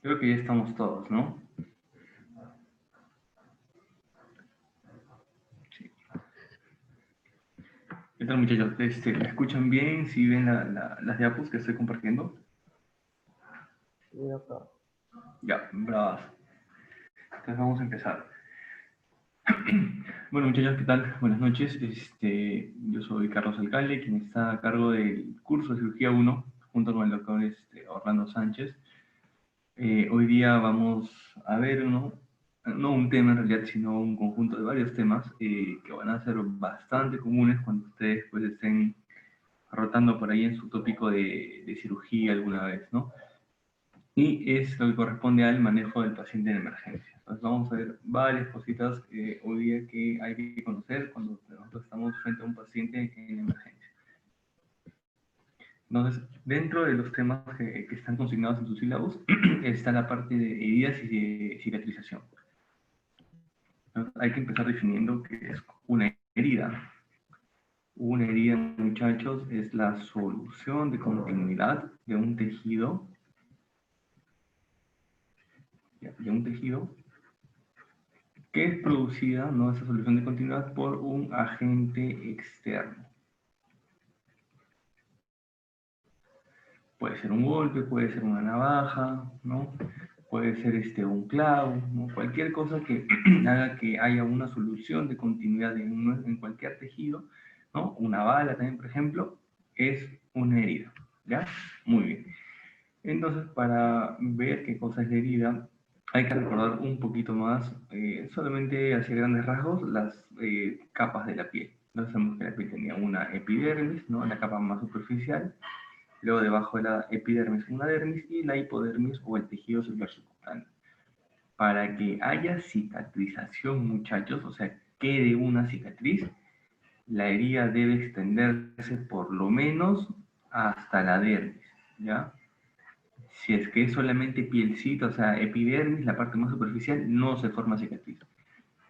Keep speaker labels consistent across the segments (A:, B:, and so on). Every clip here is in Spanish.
A: Creo que ya estamos todos, ¿no? Sí. ¿Qué tal, muchachos? ¿Me escuchan bien? ¿Sí ven las diapos que estoy compartiendo?
B: Sí, acá.
A: Ya, bravas. Entonces vamos a empezar. Bueno, muchachos, ¿qué tal? Buenas noches. Yo soy Carlos Alcalde, quien está a cargo del curso de Cirugía 1, junto con el doctor Orlando Sánchez. Hoy día vamos a ver, no un tema en realidad, sino un conjunto de varios temas que van a ser bastante comunes cuando ustedes pues, estén rotando por ahí en su tópico de cirugía alguna vez, ¿no? Y es lo que corresponde al manejo del paciente en emergencia. Entonces vamos a ver varias cositas hoy día que hay que conocer cuando nosotros estamos frente a un paciente en emergencia. Entonces, dentro de los temas que están consignados en sus sílabos está la parte de heridas y de cicatrización. Entonces, hay que empezar definiendo qué es una herida. Una herida, muchachos, es la solución de continuidad de un tejido que es producida, ¿no? Esa solución de continuidad por un agente externo. Puede ser un golpe, puede ser una navaja, ¿no? Puede ser un clavo, ¿no? Cualquier cosa que haga que haya una solución de continuidad en cualquier tejido, ¿no? Una bala también, por ejemplo, es una herida, ¿ya? Muy bien. Entonces, para ver qué cosa es la herida, hay que recordar un poquito más, solamente hacia grandes rasgos, las capas de la piel. Entonces sabemos que la piel tenía una epidermis, ¿no? La capa más superficial, luego debajo de la epidermis una dermis y la hipodermis o el tejido celular subcutáneo. Para que haya cicatrización, muchachos, o sea, quede una cicatriz, la herida debe extenderse por lo menos hasta la dermis, ¿ya? Si es que es solamente pielcita, o sea, epidermis, la parte más superficial, no se forma cicatriz.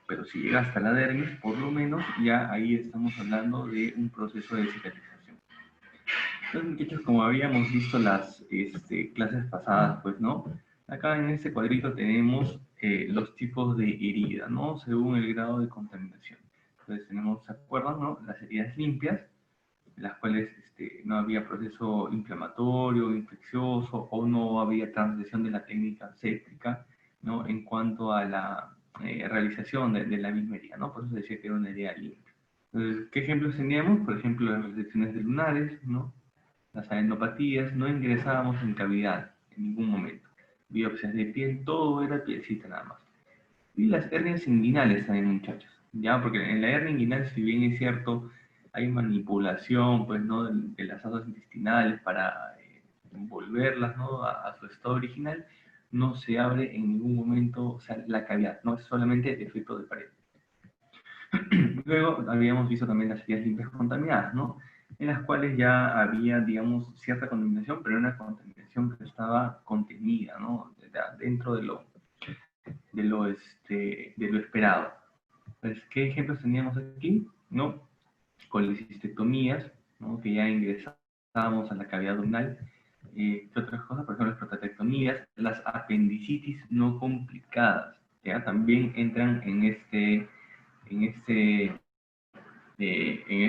A: Pero si llega hasta la dermis, por lo menos, ya ahí estamos hablando de un proceso de cicatrización. Entonces, muchachos, como habíamos visto las clases pasadas, pues, ¿no? Acá en este cuadrito tenemos los tipos de herida, ¿no? Según el grado de contaminación. Entonces tenemos, ¿se acuerdan, no? Las heridas limpias, en las cuales no había proceso inflamatorio, infeccioso o no había transgresión de la técnica séptica, ¿no? En cuanto a la realización de la misma herida, ¿no? Por eso decía que era una herida limpia. Entonces, ¿qué ejemplos teníamos? Por ejemplo, las resecciones de lunares, ¿no? Las adenopatías, no ingresábamos en cavidad en ningún momento. Biopsias de piel, todo era pielcita nada más. Y las hernias inguinales también, muchachos. Ya, porque en la hernia inguinal, si bien es cierto, hay manipulación, pues, ¿no? De las asas intestinales para volverlas, ¿no? A su estado original, no se abre en ningún momento, o sea, la cavidad, no es solamente el efecto de pared. Luego habíamos visto también las heridas limpias contaminadas, ¿no? En las cuales ya había, digamos, cierta contaminación, pero una contaminación que estaba contenida, ¿no? Dentro de lo esperado. Pues, ¿qué ejemplos teníamos aquí? ¿No? Colecistectomías, ¿no? Que ya ingresábamos a la cavidad abdominal. ¿Qué otras cosas? Por ejemplo, las prostatectomías, las apendicitis no complicadas, ¿ya? También entran en este en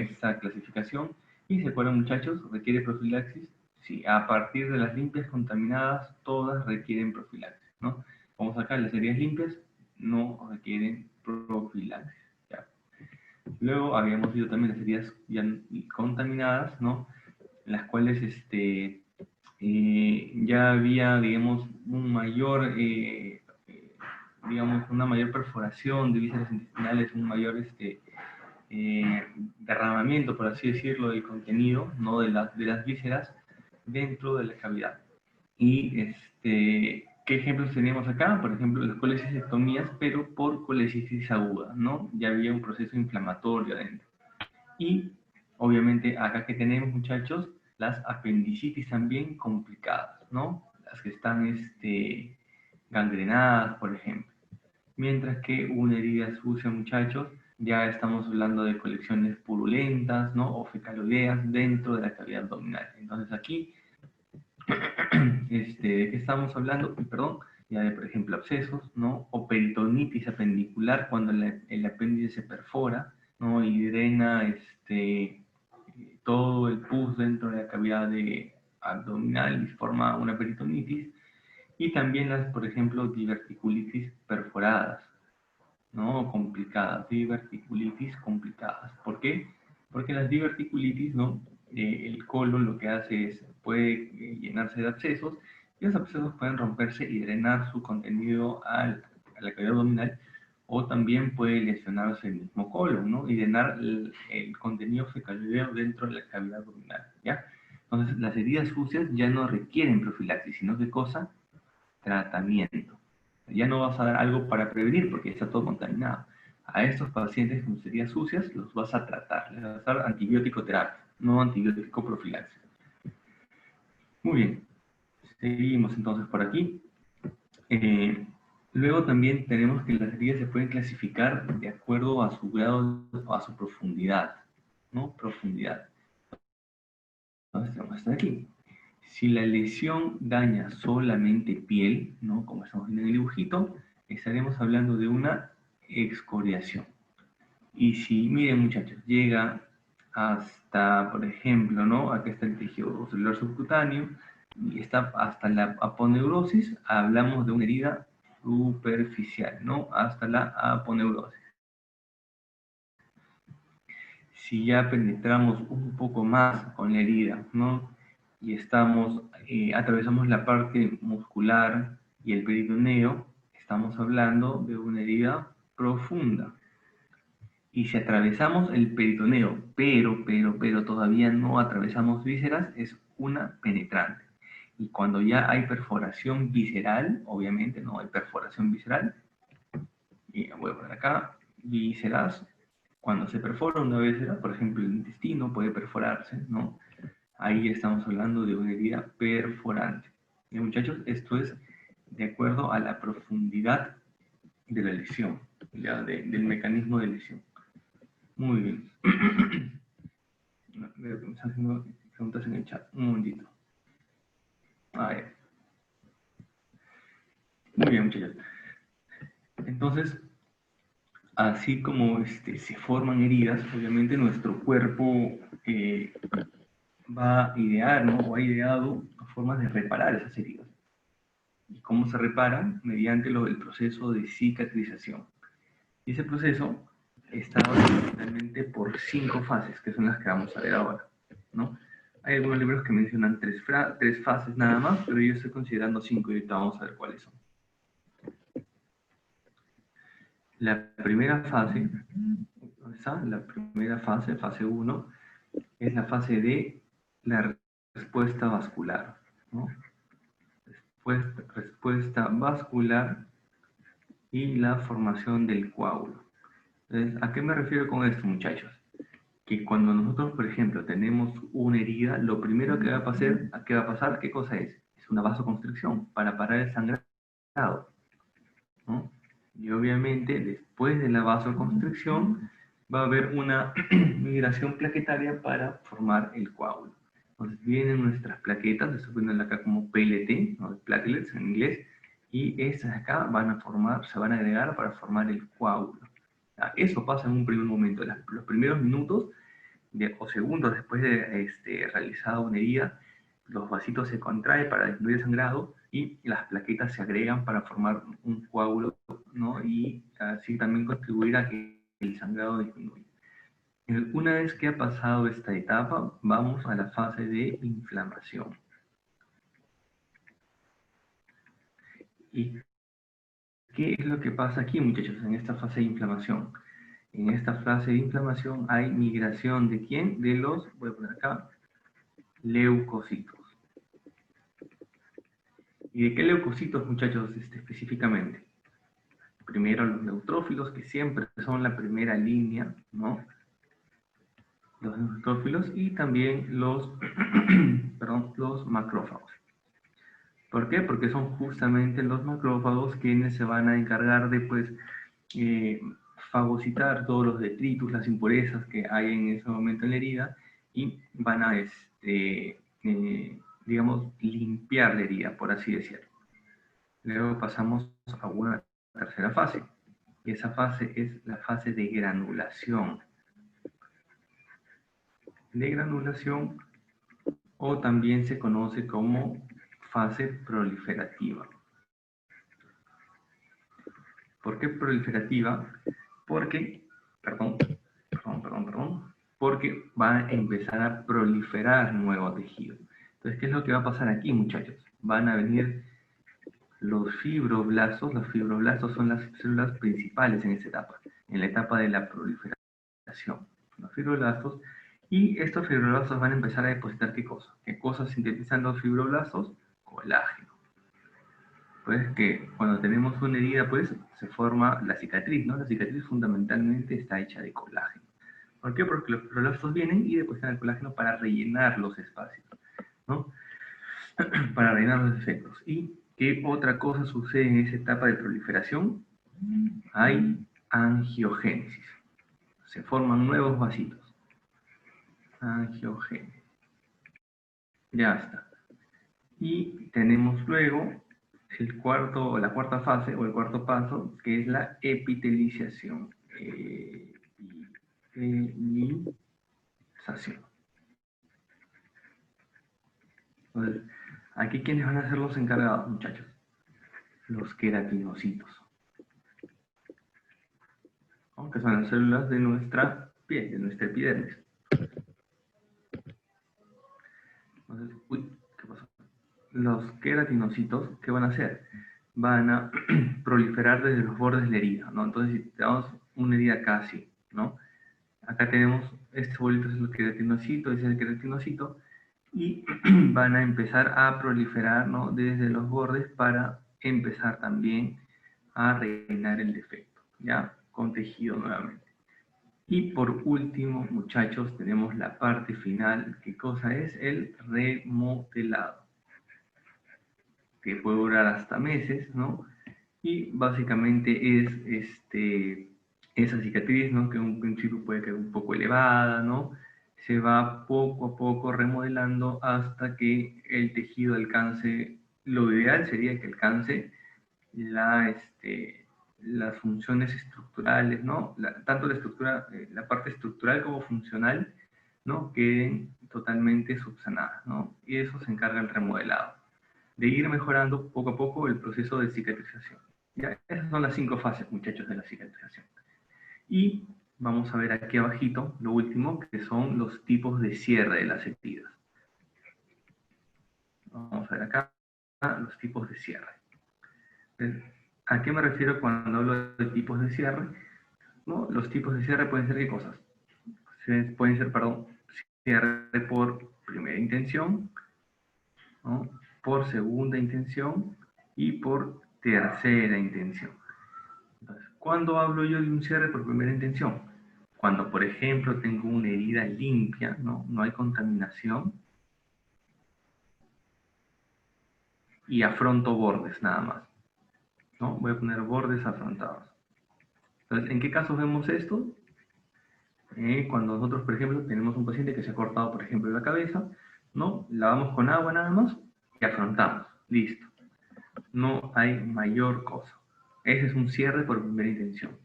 A: esta clasificación. Y se acuerdan, muchachos, requiere profilaxis. Sí, a partir de las limpias contaminadas, todas requieren profilaxis, ¿no? Vamos acá, las heridas limpias no requieren profilaxis. ¿Ya? Luego habíamos visto también las heridas ya contaminadas, ¿no? En las cuales ya había, digamos, digamos, una mayor perforación de vísceras intestinales, un mayor derramamiento, por así decirlo, del contenido, ¿no? De las vísceras dentro de la cavidad. Y ¿qué ejemplos teníamos acá? Por ejemplo, las colecistectomías, pero por colecitis aguda, ¿no? Ya había un proceso inflamatorio adentro. Y obviamente acá que tenemos, muchachos, las apendicitis también complicadas, ¿no? Las que están gangrenadas, por ejemplo. Mientras que una herida sucia, muchachos, ya estamos hablando de colecciones purulentas, ¿no? O fecaloideas dentro de la cavidad abdominal. Entonces aquí ¿de qué estamos hablando? Perdón, ya de, por ejemplo, abscesos, ¿no? O peritonitis apendicular, cuando el apéndice se perfora, ¿no? Y drena todo el pus dentro de la cavidad abdominal y forma una peritonitis. Y también las, por ejemplo, diverticulitis perforadas, ¿no? Complicadas, diverticulitis complicadas. ¿Por qué? Porque las diverticulitis, ¿no? El colon lo que hace es, puede llenarse de abscesos, y los abscesos pueden romperse y drenar su contenido a la cavidad abdominal, o también puede lesionarse el mismo colon, ¿no? Y drenar el contenido fecaloideo dentro de la cavidad abdominal, ¿ya? Entonces, las heridas sucias ya no requieren profilaxis, sino que cosa, tratamiento. Ya no vas a dar algo para prevenir porque está todo contaminado. A estos pacientes con heridas sucias los vas a tratar, les vas a dar antibiótico terapia, no antibiótico profilaxis. Muy bien, seguimos entonces por aquí. Luego también tenemos que las heridas se pueden clasificar de acuerdo a su grado o a su profundidad, ¿no? Profundidad. Entonces tenemos hasta aquí. Si la lesión daña solamente piel, ¿no? Como estamos viendo en el dibujito, estaremos hablando de una excoriación. Y si, miren muchachos, llega hasta, por ejemplo, ¿no? Acá está el tejido celular subcutáneo, y está hasta la aponeurosis, hablamos de una herida superficial, ¿no? Hasta la aponeurosis. Si ya penetramos un poco más con la herida, ¿no? Y atravesamos la parte muscular y el peritoneo, estamos hablando de una herida profunda. Y si atravesamos el peritoneo, pero todavía no atravesamos vísceras, es una penetrante. Y cuando ya hay perforación visceral, obviamente no hay perforación visceral, y voy a poner acá, vísceras, cuando se perfora una víscera, por ejemplo el intestino puede perforarse, ¿no? Ahí estamos hablando de una herida perforante. Y muchachos, esto es de acuerdo a la profundidad de la lesión, ya del mecanismo de lesión. Muy bien. Me están haciendo preguntas en el chat. Un momentito. A ver. Muy bien, muchachos. Entonces, así como se forman heridas, obviamente nuestro cuerpo va a idear, ¿no? O ha ideado formas de reparar esas heridas. ¿Y cómo se reparan? Mediante el proceso de cicatrización. Y ese proceso está fundamentalmente por 5 fases, que son las que vamos a ver ahora, ¿no? Hay algunos libros que mencionan 3 fases nada más, pero yo estoy considerando 5 y ahorita vamos a ver cuáles son. La primera fase, ¿dónde está? La primera fase, fase 1, es la fase de la respuesta vascular, ¿no? Respuesta vascular y la formación del coágulo. Entonces, ¿a qué me refiero con esto, muchachos? Que cuando nosotros, por ejemplo, tenemos una herida, lo primero que va a pasar, ¿qué cosa es? Es una vasoconstricción para parar el sangrado, ¿no? Y obviamente, después de la vasoconstricción, va a haber una migración plaquetaria para formar el coágulo. Entonces vienen nuestras plaquetas, se ponen acá como PLT, ¿no? Platelets en inglés, y estas acá se van a agregar para formar el coágulo. Eso pasa en un primer momento. Los primeros minutos o segundos después de realizada una herida, los vasitos se contraen para disminuir el sangrado y las plaquetas se agregan para formar un coágulo, ¿no? Y así también contribuir a que el sangrado disminuya. Una vez que ha pasado esta etapa, vamos a la fase de inflamación. ¿Y qué es lo que pasa aquí, muchachos, en esta fase de inflamación? En esta fase de inflamación hay migración ¿de quién? De los, voy a poner acá, leucocitos. ¿Y de qué leucocitos, muchachos, específicamente? Primero los neutrófilos, que siempre son la primera línea, ¿no? Los neutrófilos y también los, perdón, los macrófagos. ¿Por qué? Porque son justamente los macrófagos quienes se van a encargar de, pues, fagocitar todos los detritus, las impurezas que hay en ese momento en la herida y van a digamos, limpiar la herida, por así decirlo. Luego pasamos a una tercera fase. Y esa fase es la fase de granulación. De granulación, o también se conoce como fase proliferativa. ¿Por qué proliferativa? Porque, porque va a empezar a proliferar nuevo tejido. Entonces, ¿qué es lo que va a pasar aquí, muchachos? Van a venir los fibroblastos. Los fibroblastos son las células principales en esta etapa, en la etapa de la proliferación. Los fibroblastos, y estos fibroblastos van a empezar a depositar ¿qué cosa? ¿Qué cosas sintetizan los fibroblastos? Colágeno. Pues que cuando tenemos una herida, pues se forma la cicatriz, ¿no? La cicatriz fundamentalmente está hecha de colágeno. ¿Por qué? Porque los fibroblastos vienen y depositan el colágeno para rellenar los espacios, ¿no? Para rellenar los defectos. ¿Y qué otra cosa sucede en esa etapa de proliferación? Hay angiogénesis. Se forman nuevos vasitos. Angiogénesis. Ya está. Y tenemos luego la cuarta fase o el cuarto paso, que es la epitelización. Epitelización. Entonces, aquí, ¿quiénes van a ser los encargados, muchachos? Los queratinocitos, ¿no? Que son las células de nuestra piel, de nuestra epidermis. Entonces, ¿qué pasó? Los queratinocitos, ¿qué van a hacer? Van a proliferar desde los bordes de la herida, ¿no? Entonces, si tenemos una herida casi, ¿no? Acá tenemos este bolito, es el queratinocito, ese es el queratinocito, y van a empezar a proliferar, ¿no? Desde los bordes para empezar también a rellenar el defecto, ¿ya? Con tejido nuevamente. Y por último, muchachos, tenemos la parte final. ¿Qué cosa es? El remodelado, que puede durar hasta meses, ¿no? Y básicamente es esa cicatriz, ¿no? Que en un principio puede quedar un poco elevada, ¿no? Se va poco a poco remodelando hasta que el tejido alcance, lo ideal sería que alcance las funciones estructurales, ¿no? Tanto la estructura, la parte estructural como funcional, ¿no? Queden totalmente subsanadas, ¿no? Y eso se encarga el remodelado, de ir mejorando poco a poco el proceso de cicatrización. ¿Ya? Esas son las 5 fases, muchachos, de la cicatrización. Y vamos a ver aquí abajito, lo último, que son los tipos de cierre de las heridas. Vamos a ver acá los tipos de cierre. ¿A qué me refiero cuando hablo de tipos de cierre? ¿No? Los tipos de cierre pueden ser ¿qué cosas? Pueden ser, perdón, cierre por primera intención, ¿no? Por segunda intención y por tercera intención. Entonces, ¿cuándo hablo yo de un cierre por primera intención? Cuando, por ejemplo, tengo una herida limpia, ¿no? No hay contaminación, y afronto bordes nada más, ¿no? Voy a poner bordes afrontados. Entonces, ¿en qué casos vemos esto? Cuando nosotros, por ejemplo, tenemos un paciente que se ha cortado, por ejemplo, la cabeza, ¿no? Lavamos con agua nada más y afrontamos. Listo. No hay mayor cosa. Ese es un cierre por primera intención.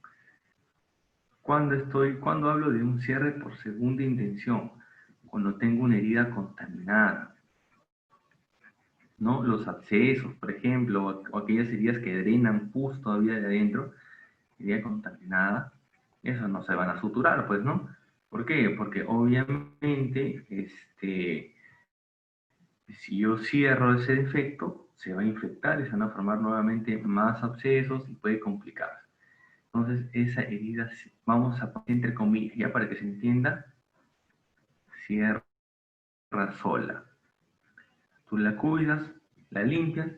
A: Cuando hablo de un cierre por segunda intención, cuando tengo una herida contaminada, ¿no? Los abscesos, por ejemplo, o aquellas heridas que drenan pus todavía de adentro, herida contaminada, esas no se van a suturar, pues, ¿no? ¿Por qué? Porque obviamente, si yo cierro ese defecto, se va a infectar y se van a formar nuevamente más abscesos y puede complicarse. Entonces, esa herida, vamos a poner entre comillas, ya para que se entienda, cierra sola. Tú la cuidas, la limpias,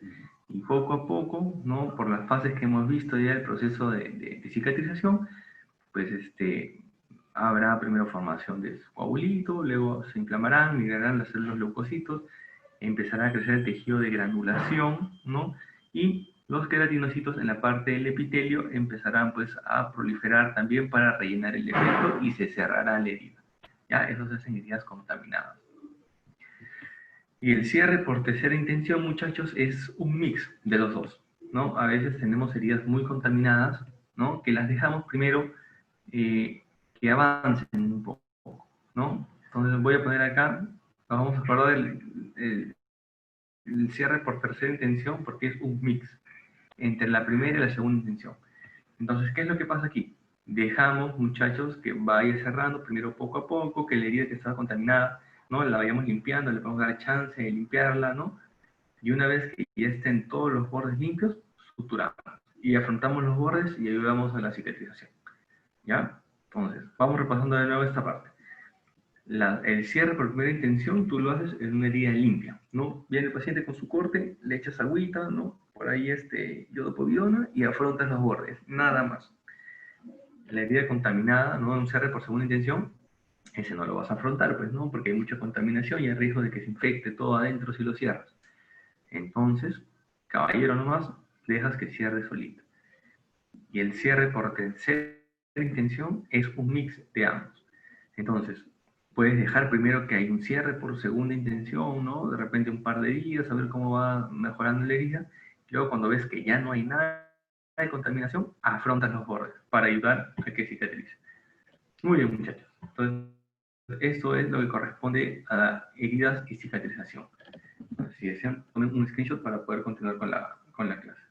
A: y poco a poco, ¿no? Por las fases que hemos visto ya del proceso de cicatrización, pues habrá primero formación de su coagulito, luego se inflamarán, migrarán las células leucocitos, empezará a crecer el tejido de granulación, ¿no? Y los queratinocitos en la parte del epitelio empezarán pues a proliferar también para rellenar el defecto y se cerrará la herida. ¿Ya? Eso se hacen heridas contaminadas. Y el cierre por tercera intención, muchachos, es un mix de los dos, ¿no? A veces tenemos heridas muy contaminadas, ¿no? Que las dejamos primero que avancen un poco, ¿no? Entonces voy a poner acá, nos vamos a acordar el cierre por tercera intención porque es un mix entre la primera y la segunda intención. Entonces, ¿qué es lo que pasa aquí? Dejamos, muchachos, que vaya cerrando primero poco a poco, que la herida que estaba contaminada, ¿no? La vayamos limpiando, le podemos dar chance de limpiarla, ¿no? Y una vez que ya estén todos los bordes limpios, suturamos. Y afrontamos los bordes y ayudamos a la cicatrización, ¿ya? Entonces, vamos repasando de nuevo esta parte. El cierre por primera intención, tú lo haces en una herida limpia, ¿no? Viene el paciente con su corte, le echas agüita, ¿no? Por ahí yodopovidona y afrontas los bordes, nada más. La herida contaminada, ¿no? Un cierre por segunda intención, ese no lo vas a afrontar, pues, ¿no? Porque hay mucha contaminación y hay riesgo de que se infecte todo adentro si lo cierras. Entonces, caballero nomás, dejas que cierre solito. Y el cierre por tercera intención es un mix de ambos. Entonces, puedes dejar primero que hay un cierre por segunda intención, ¿no? De repente un par de días, a ver cómo va mejorando la herida. Y luego cuando ves que ya no hay nada de contaminación, afrontas los bordes para ayudar a que cicatrice. Muy bien, muchachos. Entonces, esto es lo que corresponde a heridas y cicatrización. Si desean, tomen un screenshot para poder continuar con la clase.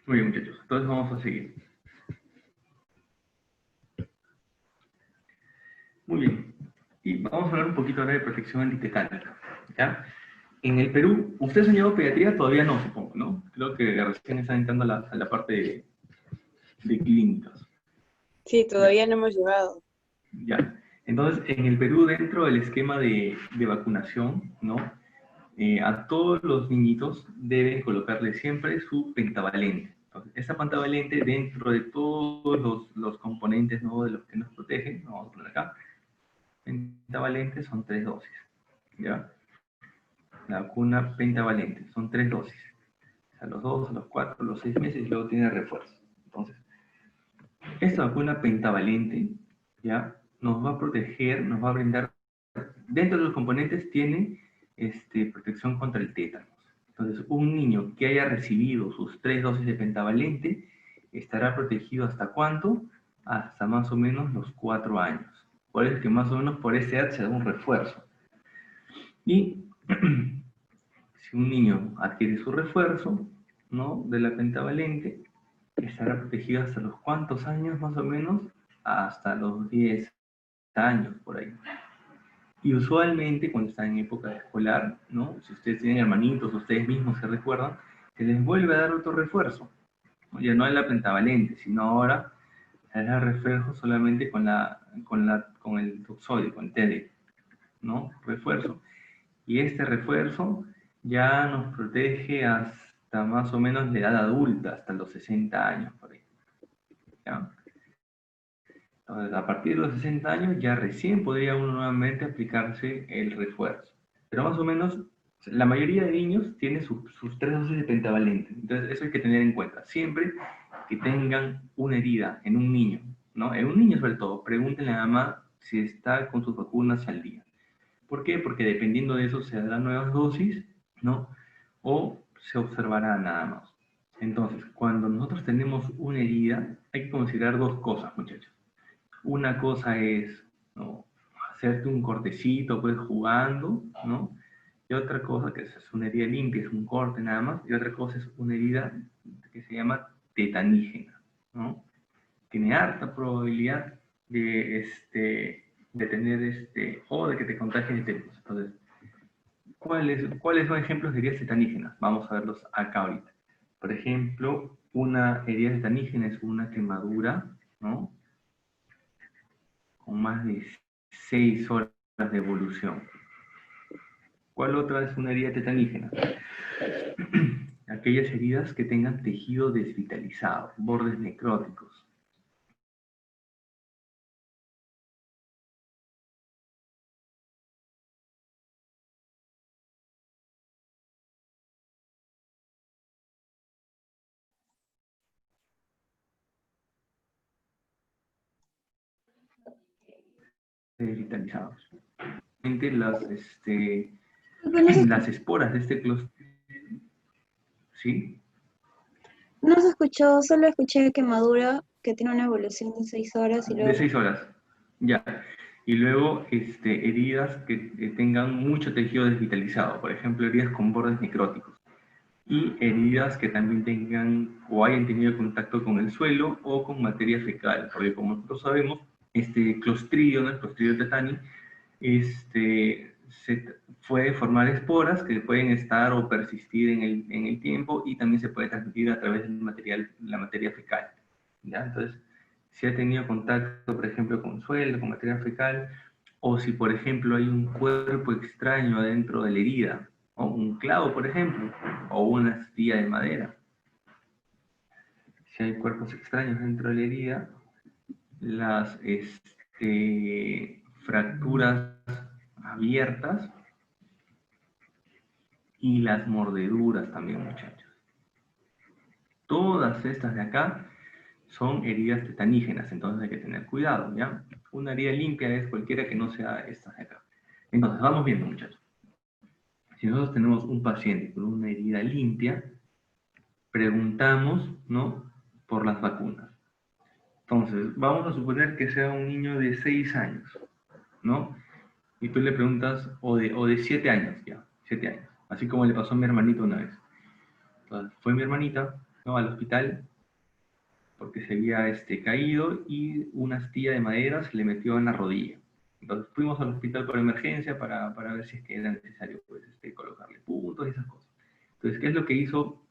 A: Muy bien, muchachos. Entonces vamos a seguir. Muy bien. Y vamos a hablar un poquito ahora de protección antitetánica. ¿Ya? En el Perú, ¿ustedes han llevado pediatría? Todavía no, supongo, ¿no? Creo que recién están entrando a la parte de clínicas.
B: Sí,
A: ¿Ya?
B: todavía no hemos llegado.
A: Ya. Entonces, en el Perú, dentro del esquema de vacunación, ¿no? A todos los niñitos deben colocarle siempre su pentavalente. Entonces, esa pentavalente, dentro de todos los componentes, ¿no? De los que nos protegen, vamos a poner acá, pentavalente son 3 dosis. ¿Ya? La vacuna pentavalente son 3 dosis. A los 2, a los 4, a los 6 meses y luego tiene refuerzo. Entonces, esta vacuna pentavalente ya nos va a proteger, nos va a brindar, dentro de los componentes tiene protección contra el tétanos. Entonces, un niño que haya recibido sus 3 dosis de pentavalente estará protegido ¿hasta cuánto? Hasta más o menos los 4 años. Por eso es que más o menos por esa edad se da un refuerzo. Y si un niño adquiere su refuerzo, ¿no? De la pentavalente, estará protegido hasta los cuántos años más o menos, hasta los 10 años por ahí. Y usualmente cuando están en época escolar, ¿no? Si ustedes tienen hermanitos, ustedes mismos se recuerdan, se les vuelve a dar otro refuerzo, ¿no? Ya no es la pentavalente, sino ahora se da refuerzo solamente con el toxoide, con el TD, ¿no? Refuerzo. Y este refuerzo ya nos protege hasta más o menos la edad adulta, hasta los 60 años por ahí. ¿Ya? Entonces, a partir de los 60 años ya recién podría uno nuevamente aplicarse el refuerzo. Pero más o menos, la mayoría de niños tiene sus 3 dosis de pentavalente. Entonces, eso hay que tener en cuenta. Siempre que tengan una herida en un niño, ¿no? En un niño sobre todo, pregúntenle a la mamá si está con sus vacunas al día. ¿Por qué? Porque dependiendo de eso se darán nuevas dosis, ¿no? O se observará nada más. Entonces, cuando nosotros tenemos una herida, hay que considerar dos cosas, muchachos. Una cosa es, ¿no? Hacerte un cortecito, pues jugando, ¿no? Y otra cosa que es una herida limpia, es un corte nada más. Y otra cosa es una herida que se llama tetanígena, ¿no? Tiene harta probabilidad de tener o de que te contagies de tétanos. Entonces, ¿cuáles son ejemplos de heridas tetanígenas? Vamos a verlos acá ahorita. Por ejemplo, una herida tetanígena es una quemadura, ¿no? Con más de 6 horas de evolución. ¿Cuál otra es una herida tetanígena? Aquellas heridas que tengan tejido desvitalizado, bordes necróticos. vitalizados.
C: Bueno,
A: Las esporas de este clostridio, ¿sí?
C: no se escuchó, solo escuché quemadura, que tiene una evolución de 6 horas y
A: De
C: luego...
A: 6 horas, ya. Y luego heridas que tengan mucho tejido desvitalizado, por ejemplo, heridas con bordes necróticos. Y heridas que también tengan o hayan tenido contacto con el suelo o con materia fecal, porque como nosotros sabemos, este clostridio, ¿no? El clostridio tetani, puede formar esporas que pueden estar o persistir en el tiempo y también se puede transmitir a través del material, la materia fecal. ¿Ya? Entonces, si ha tenido contacto, por ejemplo, con suelo, con materia fecal, o si, por ejemplo, hay un cuerpo extraño adentro de la herida, o un clavo, por ejemplo, o una astilla de madera. Si hay cuerpos extraños dentro de la herida, las fracturas abiertas y las mordeduras también, muchachos. Todas estas de acá son heridas tetanígenas, entonces hay que tener cuidado, ¿ya? Una herida limpia es cualquiera que no sea estas de acá. Entonces, vamos viendo, muchachos. Si nosotros tenemos un paciente con una herida limpia, preguntamos, ¿no?, por las vacunas. Entonces, vamos a suponer que sea un niño de 6 años, ¿no? Y tú le preguntas, o de 7 años, ya, 7 años. Así como le pasó a mi hermanito una vez. Entonces, fue mi hermanita, ¿no?, al hospital, porque se había caído y una astilla de madera se le metió en la rodilla. Entonces fuimos al hospital por emergencia para ver si es que era necesario pues, colocarle puntos y esas cosas. Entonces, ¿qué es lo que hizo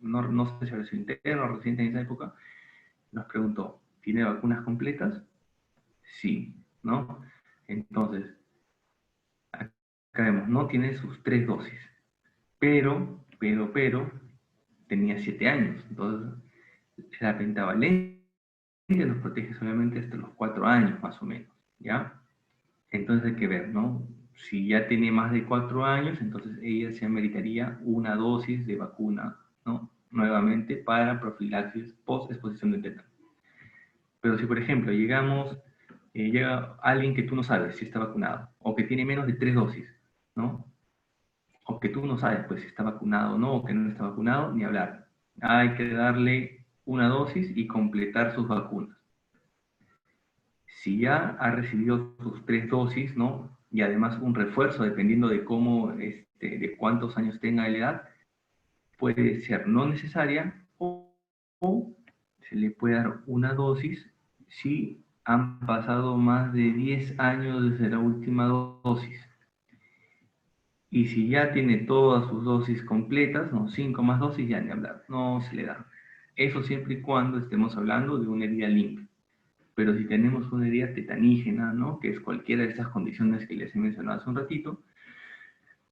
A: no sé si era su interno o residente en esa época? Nos preguntó, ¿tiene vacunas completas? Sí, ¿no? Entonces, acá vemos, no tiene sus 3 dosis, pero, tenía 7 años, entonces la pentavalente nos protege solamente hasta los 4 años, más o menos, ¿ya? Entonces hay que ver, ¿no? Si ya tiene más de 4 años, entonces ella se ameritaría una dosis de vacuna, ¿no? Nuevamente para profilaxis post-exposición de tétano. Pero si, por ejemplo, llega alguien que tú no sabes si está vacunado, o que tiene menos de 3 dosis, ¿no? O que tú no sabes, pues, si está vacunado o no, o que no está vacunado, ni hablar. Hay que darle una dosis y completar sus vacunas. Si ya ha recibido sus 3 dosis, ¿no? Y además un refuerzo, dependiendo de cómo, de cuántos años tenga de edad, puede ser no necesaria o se le puede dar una dosis si han pasado más de 10 años desde la última dosis. Y si ya tiene todas sus dosis completas, ¿no? 5 más dosis, ya ni hablar, no se le da. Eso siempre y cuando estemos hablando de una herida limpia. Pero si tenemos una herida tetanígena, ¿no?, que es cualquiera de estas condiciones que les he mencionado hace un ratito,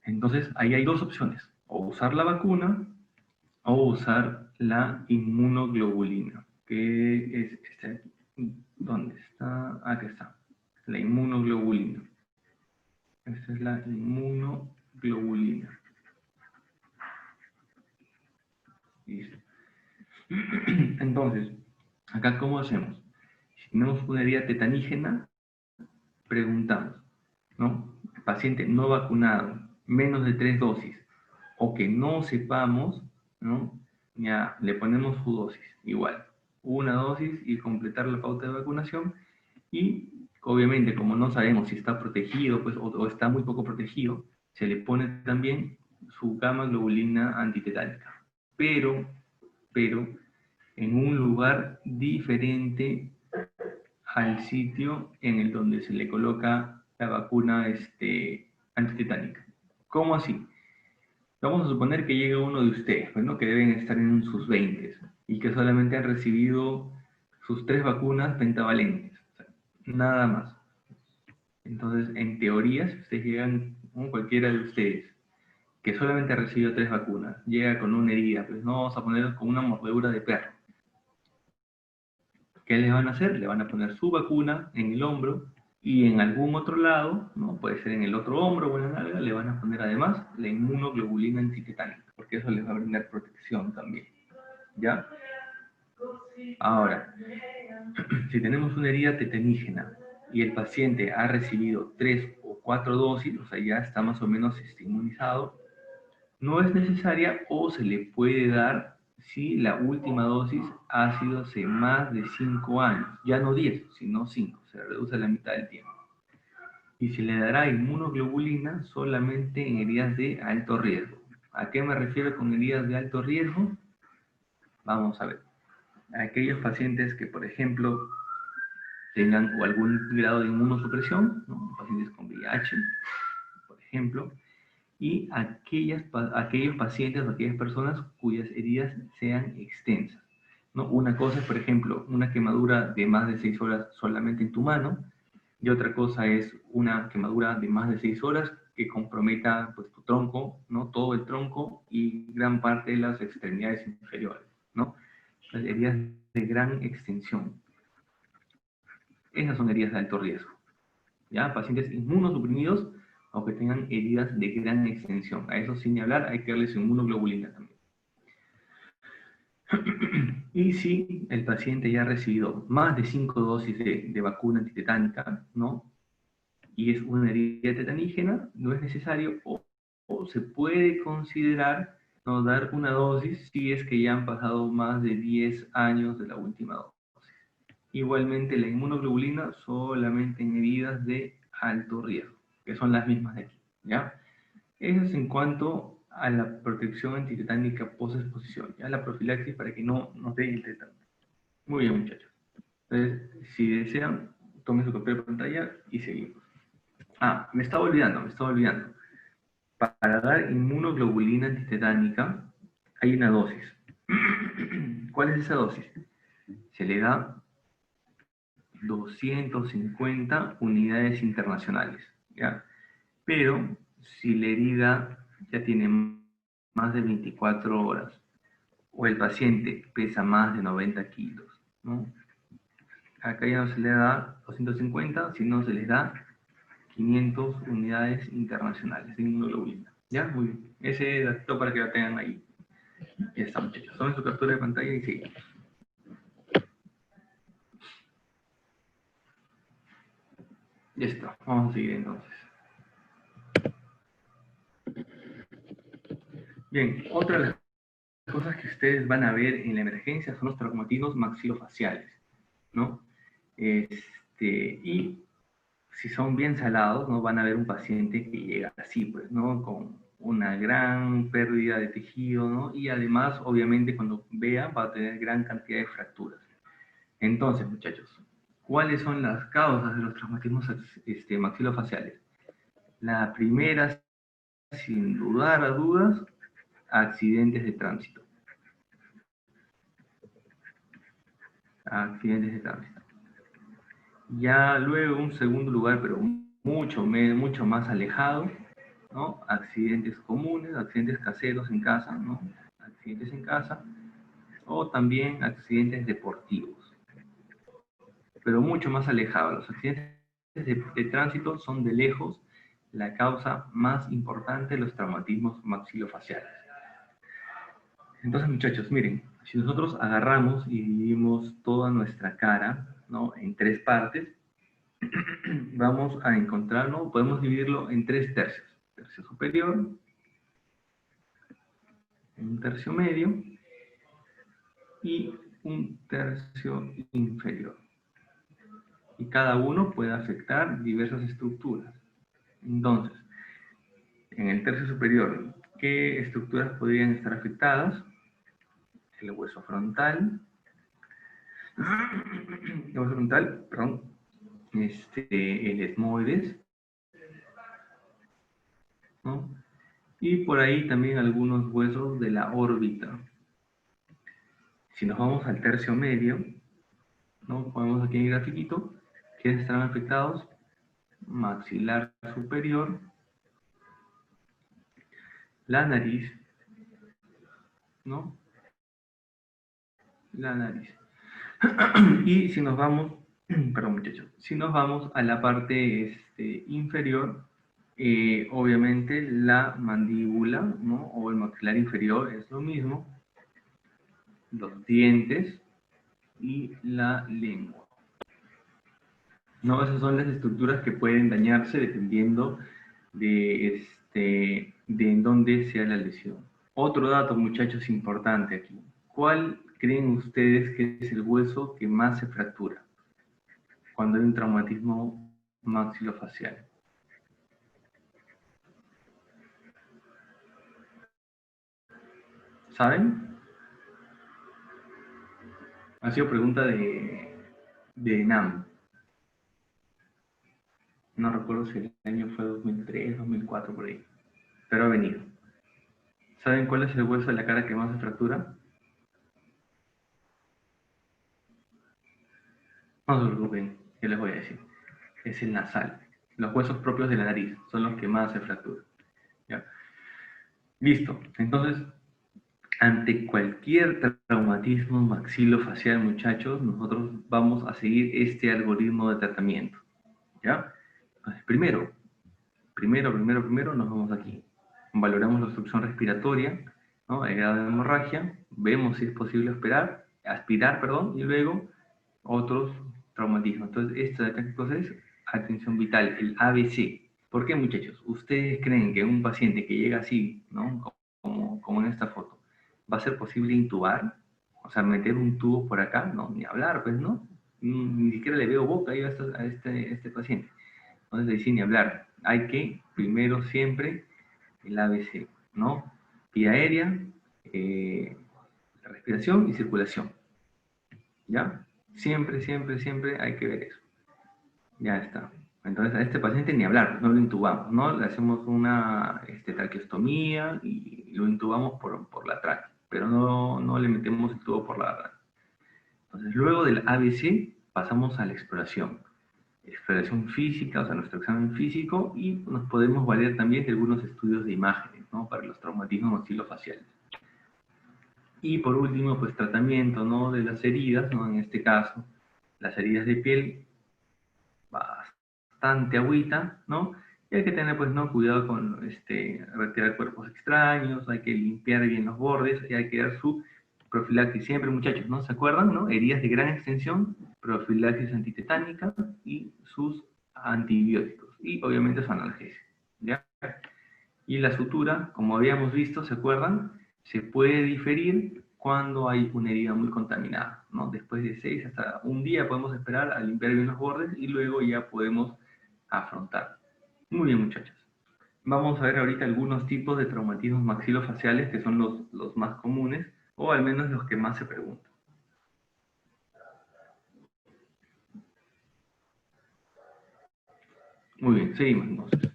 A: entonces ahí hay 2 opciones, o usar la vacuna o usar la inmunoglobulina, que es ¿dónde está? Aquí está, la inmunoglobulina. Esta es la inmunoglobulina. Listo. Entonces, acá ¿cómo hacemos? Si tenemos una herida tetanígena, preguntamos, ¿no? Paciente no vacunado, menos de 3 dosis, o que no sepamos, ¿no? Ya le ponemos su dosis, igual, una dosis y completar la pauta de vacunación. Y obviamente, como no sabemos si está protegido, pues, o está muy poco protegido, se le pone también su gamma globulina antitetánica, pero en un lugar diferente al sitio en el donde se le coloca la vacuna antitetánica. ¿Cómo así? Vamos a suponer que llega uno de ustedes, bueno, que deben estar en sus 20 y que solamente han recibido sus 3 vacunas pentavalentes, o sea, nada más. Entonces, en teoría, si ustedes llegan, cualquiera de ustedes, que solamente ha recibido 3 vacunas, llega con una herida, pues no vamos a poner con una mordedura de perro. ¿Qué le van a hacer? Le van a poner su vacuna en el hombro y en algún otro lado, ¿no? Puede ser en el otro hombro o en la nalga, le van a poner además la inmunoglobulina antitetánica, porque eso les va a brindar protección también, ¿ya? Ahora, si tenemos una herida tetanígena y el paciente ha recibido 3 o 4 dosis, o sea, ya está más o menos inmunizado, no es necesaria o se le puede dar si la última dosis ha sido hace más de 5 años, ya no 10, sino 5, se reduce a la mitad del tiempo. Y se le dará inmunoglobulina solamente en heridas de alto riesgo. ¿A qué me refiero con heridas de alto riesgo? Vamos a ver. Aquellos pacientes que, por ejemplo, tengan o algún grado de inmunosupresión, ¿no? Pacientes con VIH, por ejemplo, y aquellos pacientes o aquellas personas cuyas heridas sean extensas, ¿no? Una cosa es, por ejemplo, una quemadura de más de 6 horas solamente en tu mano, y otra cosa es una quemadura de más de 6 horas que comprometa pues, tu tronco, ¿no? Todo el tronco y gran parte de las extremidades inferiores, ¿no? Las heridas de gran extensión. Esas son heridas de alto riesgo. ¿Ya? Pacientes inmunosuprimidos o que tengan heridas de gran extensión. A eso sin hablar, hay que darles inmunoglobulina también. Y si el paciente ya ha recibido más de 5 dosis de vacuna antitetánica, ¿no? Y es una herida tetanígena, no es necesario o se puede considerar no dar una dosis si es que ya han pasado más de 10 años de la última dosis. Igualmente la inmunoglobulina solamente en heridas de alto riesgo, que son las mismas de aquí, ¿ya? Eso es en cuanto a la protección antitetánica post-exposición, ya la profilaxis para que no nos dé el tétano. Muy bien, muchachos. Entonces, si desean, tomen su papel de pantalla y seguimos. Ah, me estaba olvidando. Para dar inmunoglobulina antitetánica hay una dosis. ¿Cuál es esa dosis? Se le da 250 unidades internacionales, ¿ya? Pero si la herida ya tiene más de 24 horas o el paciente pesa más de 90 kilos, ¿no? Acá ya no se le da 250, sino se les da 500 unidades internacionales de inmunoglobulina. ¿Ya? Muy bien. Ese dato para que lo tengan ahí. Ya está, muchachos. Tomen su captura de pantalla y seguimos. Ya está. Vamos a seguir entonces. Bien, otra de las cosas que ustedes van a ver en la emergencia son los traumatismos maxilofaciales, ¿no? Y si son bien salados, ¿no? Van a ver un paciente que llega así, pues, ¿no? Con una gran pérdida de tejido, ¿no? Y además, obviamente, cuando vea, va a tener gran cantidad de fracturas. Entonces, muchachos, ¿cuáles son las causas de los traumatismos maxilofaciales? La primera, sin dudar a dudas, accidentes de tránsito. Accidentes de tránsito. Ya luego, un segundo lugar, pero mucho más alejado, ¿no? Accidentes comunes, accidentes caseros en casa, ¿no? Accidentes en casa, o también accidentes deportivos, pero mucho más alejados. Los accidentes de tránsito son de lejos la causa más importante de los traumatismos maxilofaciales. Entonces, muchachos, miren, si nosotros agarramos y dividimos toda nuestra cara, ¿no? En 3 partes, vamos a encontrar, ¿no? Podemos dividirlo en 3 tercios. Tercio superior, un tercio medio y un tercio inferior. Y cada uno puede afectar diversas estructuras. Entonces, en el tercio superior, ¿qué estructuras podrían estar afectadas? El hueso frontal, perdón, el esmoides, ¿no? Y por ahí también algunos huesos de la órbita. Si nos vamos al tercio medio, ¿no? Ponemos aquí en el grafiquito, ¿quiénes estarán afectados? Maxilar superior, la nariz, ¿no? La nariz. Y si nos vamos, perdón muchachos, si nos vamos a la parte inferior, obviamente la mandíbula, ¿no? O el maxilar inferior es lo mismo, los dientes y la lengua. No, esas son las estructuras que pueden dañarse dependiendo de en dónde sea la lesión. Otro dato, muchachos, importante aquí. ¿Cuál creen ustedes que es el hueso que más se fractura cuando hay un traumatismo maxilofacial? ¿Saben? Ha sido pregunta de NAM. No recuerdo si el año fue 2003, 2004, por ahí. Pero ha venido. ¿Saben cuál es el hueso de la cara que más se fractura? No se preocupen, yo les voy a decir. Es el nasal. Los huesos propios de la nariz son los que más se fracturan. ¿Ya? Listo. Entonces, ante cualquier traumatismo maxilofacial, muchachos, nosotros vamos a seguir este algoritmo de tratamiento. ¿Ya? Entonces, primero, nos vamos aquí. Valoramos la obstrucción respiratoria, ¿no? El grado de hemorragia, vemos si es posible aspirar, y luego otros traumatismos. Entonces, esto de acá, ¿qué cosa es? Atención vital, el ABC. ¿Por qué, muchachos? ¿Ustedes creen que un paciente que llega así, ¿no? Como en esta foto, va a ser posible intubar? O sea, meter un tubo por acá, no, ni hablar, pues, ¿no? Ni siquiera le veo boca ahí a este paciente. Entonces, sin ni hablar. Hay que, primero siempre, el ABC, ¿no? Vía aérea, respiración y circulación. ¿Ya? Siempre hay que ver eso. Ya está. Entonces, a este paciente ni hablar, no lo intubamos, ¿no? Le hacemos una traqueostomía y lo intubamos por la tráquea, pero no le metemos el tubo por la garganta. Entonces, luego del ABC, pasamos a la exploración. Exploración física, o sea, nuestro examen físico, y nos podemos valer también de algunos estudios de imágenes, ¿no? Para los traumatismos maxilofaciales. Y por último, pues tratamiento, ¿no? De las heridas, ¿no? En este caso, las heridas de piel, bastante agüita, ¿no? Y hay que tener, pues, ¿no? Cuidado con retirar cuerpos extraños, hay que limpiar bien los bordes y hay que dar su profilaxis. Siempre, muchachos, ¿no? ¿Se acuerdan, no? Heridas de gran extensión, profilaxis antitetánica y sus antibióticos. Y obviamente su analgesia, ¿ya? Y la sutura, como habíamos visto, ¿se acuerdan? Se puede diferir cuando hay una herida muy contaminada, ¿no? Después de 6 hasta un día podemos esperar a limpiar bien los bordes y luego ya podemos afrontar. Muy bien, muchachos. Vamos a ver ahorita algunos tipos de traumatismos maxilofaciales que son los más comunes, o al menos los que más se preguntan. Muy bien, seguimos entonces.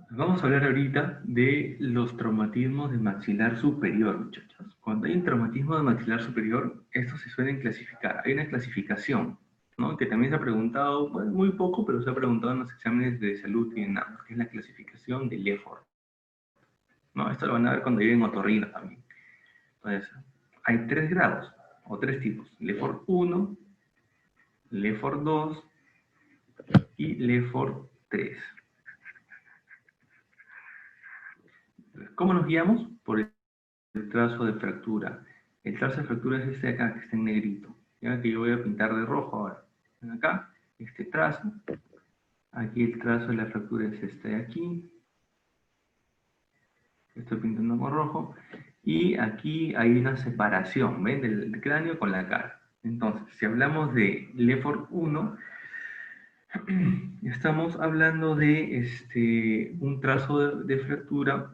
A: Vamos a hablar ahorita de los traumatismos de maxilar superior, muchachos. Cuando hay un traumatismo de maxilar superior, estos se suelen clasificar. Hay una clasificación, ¿no? Que también se ha preguntado, bueno, muy poco, pero se ha preguntado en los exámenes de salud y en NAM, que es la clasificación de Leffort. ¿No? Esto lo van a ver cuando lleven otorrino también. Entonces, hay 3 grados, o 3 tipos. Leffort 1, Leffort 2 y Leffort 3. ¿Cómo nos guiamos? Por el trazo de fractura. El trazo de fractura es este de acá, que está en negrito. ¿Ya? Que yo voy a pintar de rojo ahora. Ven acá, este trazo. Aquí el trazo de la fractura es este de aquí. Estoy pintando con rojo. Y aquí hay una separación, ¿ven? Del cráneo con la cara. Entonces, si hablamos de Leffort 1, estamos hablando de un trazo de fractura.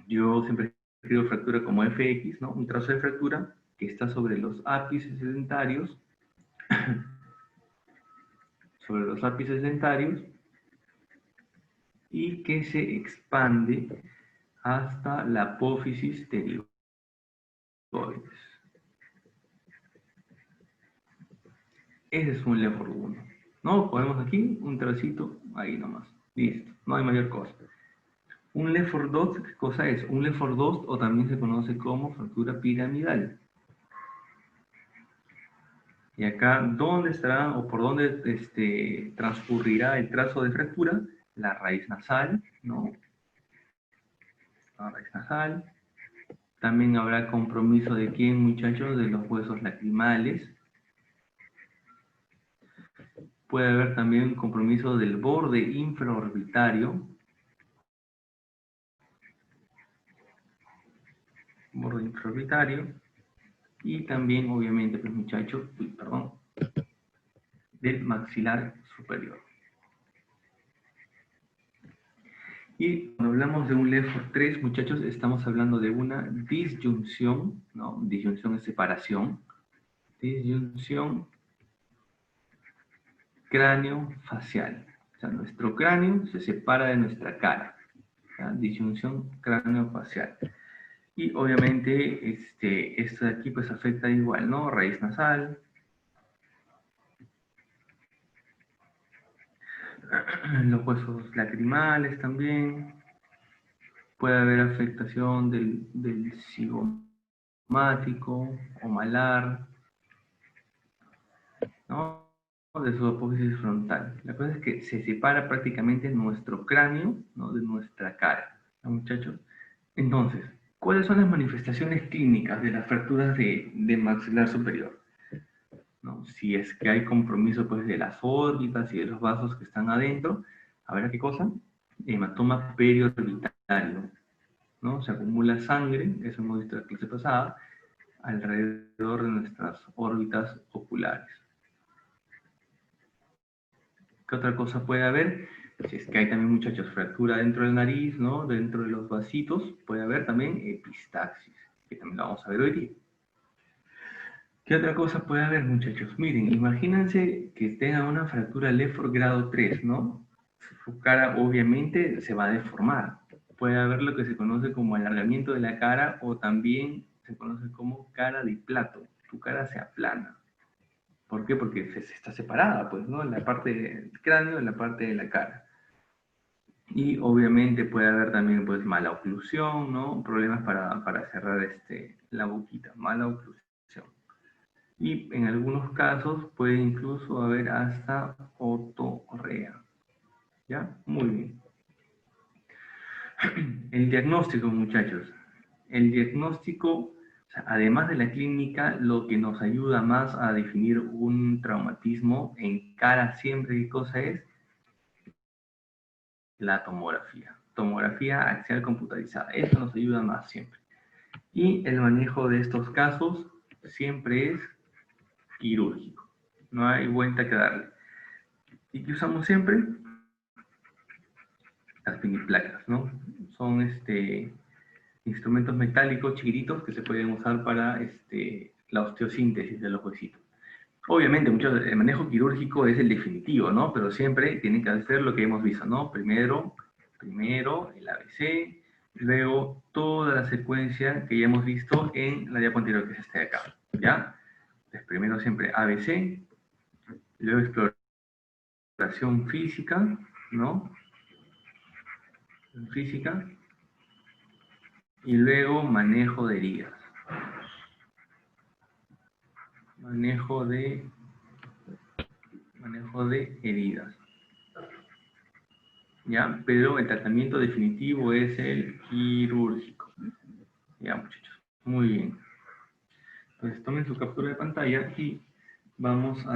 A: Yo siempre escribo fractura como FX, ¿no? Un trazo de fractura que está sobre los ápices dentarios, y que se expande hasta la apófisis pterioides. Ese es un Leffort 1. ¿No? Ponemos aquí un tracito, ahí nomás. Listo, no hay mayor cosa. Un Leffort 2, ¿qué cosa es? Un Leffort 2, o también se conoce como fractura piramidal. Y acá, ¿dónde estará o por dónde transcurrirá el trazo de fractura? La raíz nasal, ¿no? La raíz nasal. También habrá compromiso de quién, muchachos, de los huesos lacrimales. Puede haber también compromiso del borde infraorbitario. Borde infraorbitario. Y también, obviamente, pues muchachos, del maxilar superior. Y cuando hablamos de un LEFOR 3, muchachos, estamos hablando de una disyunción, ¿no? Disyunción es separación. Disyunción cráneo-facial. O sea, nuestro cráneo se separa de nuestra cara. ¿Ya? Disyunción cráneo-facial. Y obviamente, esto de aquí pues afecta igual, ¿no? Raíz nasal. Los huesos lacrimales también. Puede haber afectación del cigomático o malar, ¿no? De su apófisis frontal. La cosa es que se separa prácticamente nuestro cráneo, ¿no? De nuestra cara, ¿no, muchachos? Entonces, ¿cuáles son las manifestaciones clínicas de las fracturas de maxilar superior? ¿No? Si es que hay compromiso pues, de las órbitas y de los vasos que están adentro, a ver qué cosa, hematoma periorbitario, ¿no? Se acumula sangre, eso hemos visto en la clase pasada, alrededor de nuestras órbitas oculares. ¿Qué otra cosa puede haber? Si es que hay también, muchachos, fractura dentro de la nariz, ¿no? Dentro de los vasitos, puede haber también epistaxis, que también lo vamos a ver hoy día. ¿Qué otra cosa puede haber, muchachos? Miren, imagínense que tenga una fractura LEFOR grado 3, ¿no? Su cara obviamente se va a deformar. Puede haber lo que se conoce como alargamiento de la cara o también se conoce como cara de plato. Tu cara se aplana. ¿Por qué? Porque se está separada, pues, ¿no? La parte del cráneo y la parte de la cara. Y obviamente puede haber también, pues, mala oclusión, ¿no? Problemas para cerrar la boquita, mala oclusión. Y en algunos casos puede incluso haber hasta otorrea. ¿Ya? Muy bien. El diagnóstico, muchachos. El diagnóstico, o sea, además de la clínica, lo que nos ayuda más a definir un traumatismo en cara siempre, ¿qué cosa es? La tomografía. Tomografía axial computarizada. Eso nos ayuda más siempre. Y el manejo de estos casos siempre es quirúrgico. No hay vuelta que darle. ¿Y qué usamos siempre? Las piniplacas, ¿no? Son instrumentos metálicos chiquititos que se pueden usar para la osteosíntesis de los huesitos. Obviamente, el manejo quirúrgico es el definitivo, ¿no? Pero siempre tienen que hacer lo que hemos visto, ¿no? Primero el ABC, luego toda la secuencia que ya hemos visto en la diapo anterior, que es esta de acá, ¿ya? Entonces, primero siempre ABC, luego exploración física, ¿no? Física, y luego manejo de heridas. Manejo de heridas. ¿Ya? Pero el tratamiento definitivo es el quirúrgico. Ya, muchachos. Muy bien. Entonces tomen su captura de pantalla y vamos a